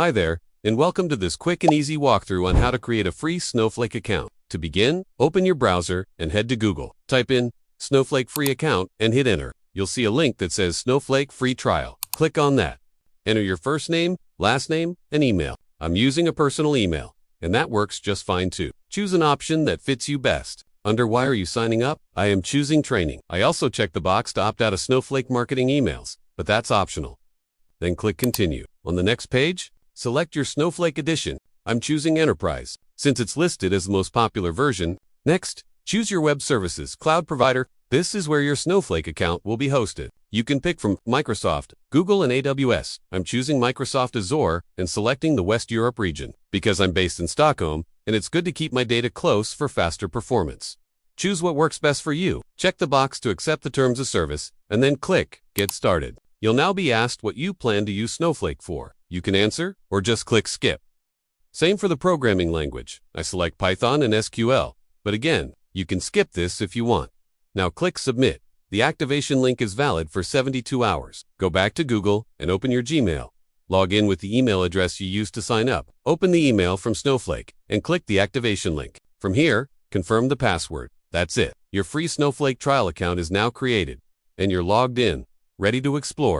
Hi there, and welcome to this quick and easy walkthrough on how to create a free Snowflake account. To begin, open your browser and head to Google. Type in Snowflake free account and hit enter. You'll see a link that says Snowflake free trial. Click on that. Enter your first name, last name, and email. I'm using a personal email, and that works just fine too. Choose an option that fits you best. Under why are you signing up? I am choosing training. I also check the box to opt out of Snowflake marketing emails, but that's optional. Then click continue. On the next page, select your Snowflake edition. I'm choosing Enterprise, since it's listed as the most popular version. Next, choose your web services cloud provider. This is where your Snowflake account will be hosted. You can pick from Microsoft, Google, and AWS. I'm choosing Microsoft Azure and selecting the West Europe region because I'm based in Stockholm, and it's good to keep my data close for faster performance. Choose what works best for you. Check the box to accept the terms of service, and then click Get Started. You'll now be asked what you plan to use Snowflake for. You can answer or just click Skip. Same for the programming language. I select Python and SQL, but again, you can skip this if you want. Now click Submit. The activation link is valid for 72 hours. Go back to Google and open your Gmail. Log in with the email address you used to sign up. Open the email from Snowflake and click the activation link. From here, confirm the password. That's it. Your free Snowflake trial account is now created, and you're logged in, ready to explore.